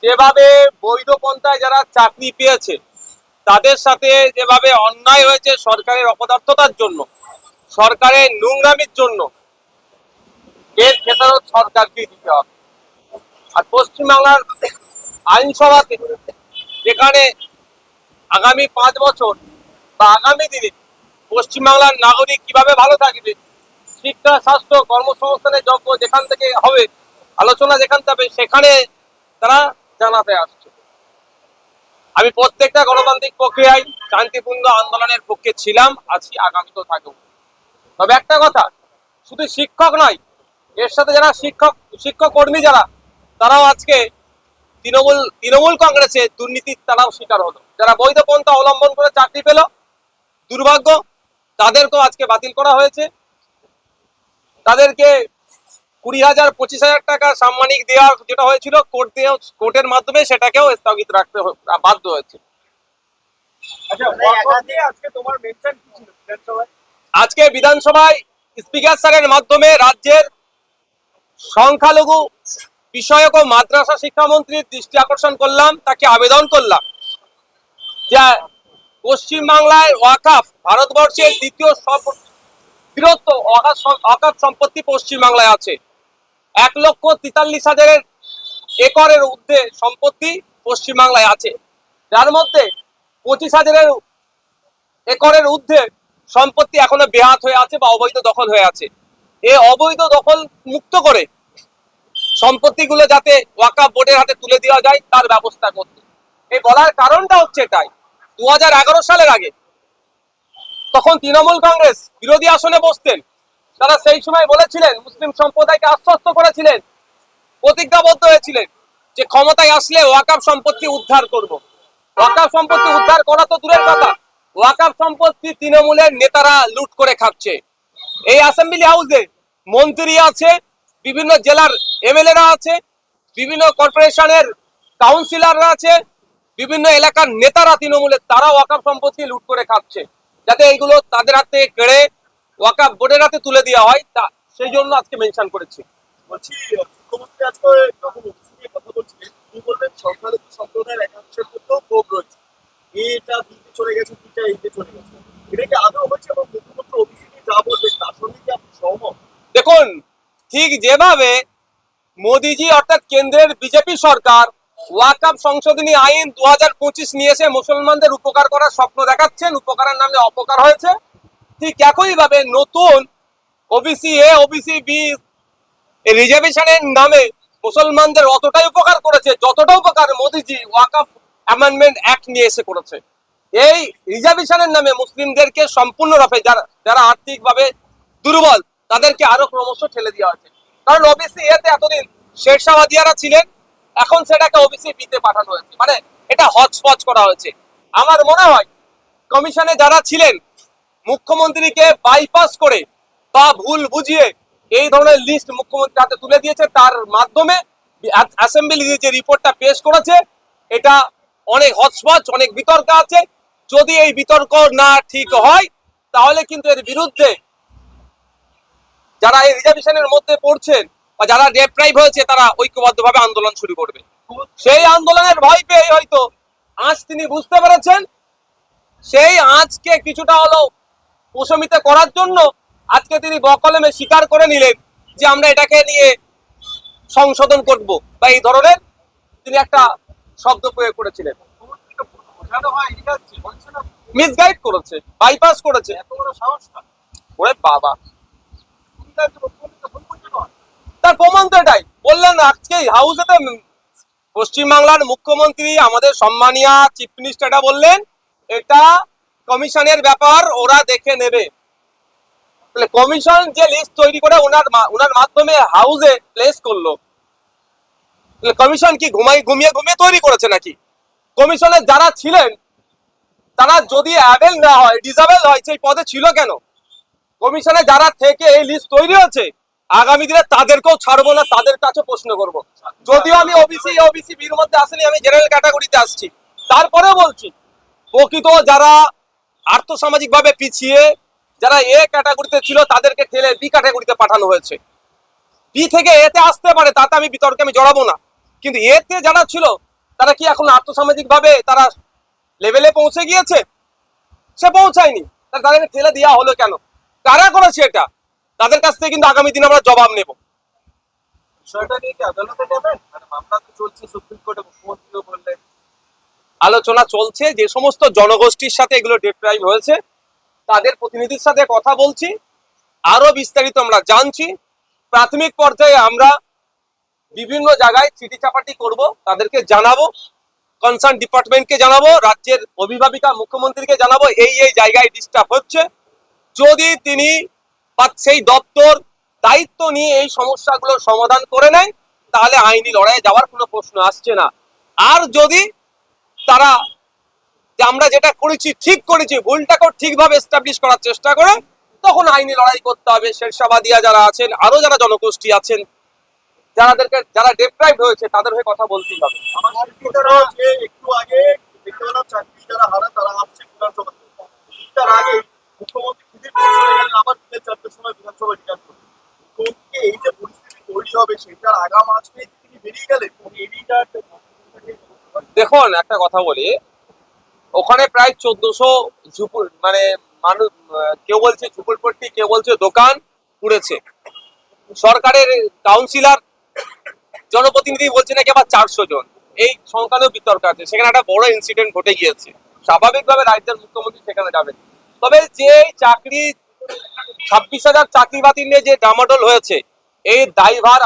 যেভাবে বৈধ পন্থায় যারা চাকরি পেয়েছে তাদের সাথে যেভাবে অন্যায় হয়েছে সরকারের অপদার্থতার জন্য, সরকারের নোংরামির জন্য, এর খেসারত সরকারকে দিতে হবে। আর পশ্চিমবাংলার আইনসভাতে যেখানে আগামী 5 বছর বা আগামী দিনে পশ্চিমবাংলার নাগরিক কিভাবে ভালো থাকবে, শিক্ষা, স্বাস্থ্য, কর্মসংস্থানের যোগ্য যেখান থেকে হবে, আলোচনা যেখান থেকে সেখানে তারা জানাতে আসছে। আমি প্রত্যেকটা গণতান্ত্রিক প্রক্রিয়ায় শান্তিপূর্ণ আন্দোলনের পক্ষে ছিলাম, আছি, আগামীতেও থাকবো। তবে একটা কথা, শুধু শিক্ষক নয়, এর সাথে যারা শিক্ষক কর্মী যারা, তারাও আজকে তৃণমূল কংগ্রেসের দুর্নীতির তারাও শিকার হলো। যারা বৈধ পন্থা অবলম্বন করে চাকরি পেল, দুর্ভাগ্য, তাদেরকেও আজকে বাতিল করা হয়েছে। তাদেরকে 20,000 25,000 টাকা সাম্মানিক দেওয়া যেটা হয়েছিল কোর্টের মাধ্যমে, সেটাকেও স্থগিত রাখতে বাধ্য হয়েছে। আজকে বিধানসভায় স্পিকার স্যারের মাধ্যমে রাজ্যের সংখ্যালঘু বিষয়ক ও মাদ্রাসা শিক্ষামন্ত্রীর দৃষ্টি আকর্ষণ করলাম, তাকে আবেদন করলাম যে পশ্চিমবাংলায় ওয়াকাফ ভারতবর্ষের দ্বিতীয় বৃহত্তম ওয়াকাফ সম্পত্তি পশ্চিমবাংলায় আছে। 1,43,000 একরের ঊর্ধ্বে সম্পত্তি পশ্চিমবাংলায় আছে, যার মধ্যে 25,000 একরের ঊর্ধ্বে সম্পত্তি এখনো বেহাত হয়ে আছে বা অবৈধ দখল হয়ে আছে। এই অবৈধ দখল মুক্ত করে সম্পত্তিগুলো যাতে ওয়াকাফ বোর্ডের হাতে তুলে দেওয়া যায় তার ব্যবস্থা করতে। এই বলার কারণটা হচ্ছে এটাই, 2011 সালের আগে তখন তৃণমূল কংগ্রেস বিরোধী আসনে বসতেন, তারা সেই সময় বলেছিলেন, মুসলিম সম্প্রদায়কে আশ্বস্ত করেছিলেন, প্রতিজ্ঞাবদ্ধ হয়েছিলেন যে ক্ষমতায় আসলে ওয়াকাফ সম্পত্তি উদ্ধার করব। ওয়াকাফ সম্পত্তি উদ্ধার করা তো দূরের কথা, ওয়াকাফ সম্পত্তি তৃণমূলের নেতারা লুট করে খাচ্ছে। এই অ্যাসেম্বলি হাউসে মন্ত্রী আছে, বিভিন্ন জেলার এমএলএরা আছে, বিভিন্ন কর্পোরেশনের কাউন্সিলররা আছে, বিভিন্ন এলাকার নেতারা তৃণমূলের, তারা ওয়াকাফ সম্পত্তি লুট করে খাচ্ছে। যাতে এইগুলো তাদের হাতে কেড়ে ওয়াকাফ বোর্ডের হাতে তুলে দেওয়া হয়, তা সেই জন্য আজকে মেনশন করেছি। বলছি, মুখ্যমন্ত্রী আজকে যখন ওবিসি নিয়ে কথা বলছিলেন, তিনি বললেন সংখ্যালঘু সম্প্রদায়ের একাংশের মধ্যেও ক্ষোভ রয়েছে, এটা দিতে চলে গেছে, দিতে এইতে চলে গেছে, এটা কি আদৌ হচ্ছে? এবং মুখ্যমন্ত্রী ওবিসি নিয়ে যা বলবেন তার সঙ্গে কি আপনি সহমত? দেখুন, ঠিক যেভাবে মোদিজি অর্থাৎ কেন্দ্রের বিজেপি সরকার ওয়াকাফ সংশোধনী আইন 2025 নিয়ে এসে মুসলমানদের উপকার করার স্বপ্ন দেখাচ্ছেন, উপকারের নামে অপকার হয়েছে, ঠিক একইভাবে নতুন ওবিসি এ, ওবিসি বি রিজার্ভেশনের নামে মুসলমানদের অতটাই উপকার করেছে যতটা উপকার মোদিজি ওয়াকাফ অ্যামেন্ডমেন্ট অ্যাক্ট নিয়ে এসে করেছে। এই রিজার্ভেশনের নামে মুসলিমদেরকে সম্পূর্ণরূপে যারা আর্থিকভাবে দুর্বল তাদেরকে আরো ক্রমশ ঠেলে দেওয়া হয়েছে। কারণ ওবিসি এতে এতদিন শেরশাহবাদিয়ারা ছিলেন, এখন সেটাকে ওবিসি বিতে পাঠানো হয়েছে, মানে এটা হচপচ করা হয়েছে। আমার মনে হয় কমিশনে যারা ছিলেন মুখ্যমন্ত্রীকে বাইপাস করে বা ভুল বুঝিয়ে এই ধরনের লিস্ট মুখ্যমন্ত্রীর হাতে তুলে দিয়েছে, তার মাধ্যমে অ্যাসেম্বলি যে রিপোর্টটা পেশ করেছে এটা অনেক হচপচ, অনেক বিতর্ক আছে। যদি এই বিতর্ক না ঠিক হয় তাহলে কিন্তু এর বিরুদ্ধে যারা এই রিজার্ভেশনের মধ্যে পড়ছেন বা যারা ডেপ্রাইভ হয়েছে তারা ঐক্যবদ্ধভাবে আন্দোলন শুরু করবে। সেই আন্দোলনের ভয় পেয়ে হয়তো আজ তিনি বুঝতে পেরেছেন, সেই আজকে কিছুটা হলো প্রশমিত করার জন্য আজকে তিনি বকলমে স্বীকার করে নিলেন যে আমরা এটাকে নিয়ে সংশোধন করব, বা এই ধরনের তিনি একটা শব্দ প্রয়োগ করেছিলেন। মিসগাইড করেছে, বাইপাস করেছে। ওরে বাবা, তার প্রমাণ তো এটাই বললেন আজকে হাউসে। পশ্চিমবাংলার মুখ্যমন্ত্রী আমাদের সম্মানীয় চিফ মিনিস্টার এটা বললেন, এটা কমিশনের ব্যাপার, ওরা দেখে নেবে। কমিশন যে লিস্ট তৈরি করে ওনার মাধ্যমে হাউসে প্লেস করলো, কমিশন কি ঘুমিয়ে তৈরি করেছে নাকি? কমিশনে যারা ছিলেন তারা যদি অ্যাবেল না হয়, ডিসেবল হয়, সেই পদে ছিল কেন? কমিশনে যারা থেকে এই লিস্ট তৈরি হচ্ছে, আগামী দিনে তাদেরকেও ছাড়বো না, তাদের কাছে প্রশ্ন করব। যদিও আমি ওবিসি বির মধ্যে আসেনি, আমি জেনারেল ক্যাটাগরিতে আসছি, তারপরে বলছি প্রকৃত যারা আর্থসামাজিক ভাবে পিছিয়ে, যারা এ ক্যাটাগরিতে ছিল, তাদেরকে ঠেলে বি ক্যাটাগরিতে পাঠানো হয়েছে। বি থেকে এতে আসতে পারে, তাতে আমি বিতর্কে জড়াবো না, কিন্তু এতে যারা ছিল তারা কি এখন আর্থসামাজিক ভাবে তারা লেভেলে পৌঁছে গিয়েছে? সে পৌঁছায়নি, তাহলে তাদেরকে ঠেলে দেওয়া হলো কেন? কারা করেছে এটা? তাদের কাছ থেকে কিন্তু আগামী দিনে আমরা জবাব নেব। বিষয়টা নিয়ে কি আদালতে নেবেন? মানে মামলা তো চলছে সুপ্রিম কোর্টে, মুখ্যমন্ত্রীও বললেন। আলোচনা চলছে, যে সমস্ত জনগোষ্ঠীর সাথে এগুলো ডিপ্রাইভ হয়েছে তাদের প্রতিনিধির সাথে কথা বলছি, আরো বিস্তারিত আমরা জানছি। প্রাথমিক পর্যায়ে আমরা বিভিন্ন জায়গায় চিঠি চাপাটি করব, তাদেরকে জানাবো, কনসার্ন ডিপার্টমেন্টকে জানাবো, রাজ্যের অভিভাবিকা মুখ্যমন্ত্রীকে জানাবো এই এই জায়গায় ডিস্টার্ব হচ্ছে। যদি তিনি বা সেই দপ্তর দায়িত্ব নিয়ে এই সমস্যাগুলোর সমাধান করে নেয় তাহলে আইনি লড়াইয়ে যাওয়ার কোনো প্রশ্ন আসছে না। আর যদি তারা যে আমরা যেটা করেছি ঠিক করেছি, ভুলটাকেও ঠিকভাবে এস্টাবলিশ করার চেষ্টা করে, তখন আইনি লড়াই করতে হবে। শেরশাবাদিয়া যারা আছেন, আরো যারা জনগোষ্ঠী আছেন, যারা ডেপ্রাইভড হয়েছে, তাদের হয়ে কথা বলতেই হবে। আমার শিক্ষিতরা যে একটু আগে দেখতে পেলাম চাকরি যারা হারা তারা আসছে বিধানসভাতে। তার আগে মুখ্যমন্ত্রী দিদির চলে গেলেন, আবার বিকেল 4টার সময় বিধানসভা রিটার্ন করলেন। মুখ্যমন্ত্রীকে এই যে পরিস্থিতি তৈরি হবে সেটার আগাম আঁচ পেয়ে তিনি বেরিয়ে গেলেন। এডিটা দেখুন, একটা কথা বলি, ওখানে প্রায় 1400 ঝুপুর মানে মানুষ, কেউ বলছে ঝুপুরপট্টি, কেউ বলছে দোকান পুড়েছে। সরকারের কাউন্সিলর জনপ্রতিনিধি বলছে নাকি আবার 400 জন। এই সংখ্যা নিয়েও বিতর্ক আছে। সেখানে একটা বড় ইনসিডেন্ট ঘটে গিয়েছে, স্বাভাবিকভাবে রাজ্যের মুখ্যমন্ত্রী সেখানে যাবেন। তবে যে চাকরি 26,000 চাকরি বাতিল নিয়ে যে ডামাডোল হয়েছে, এই দায়ভার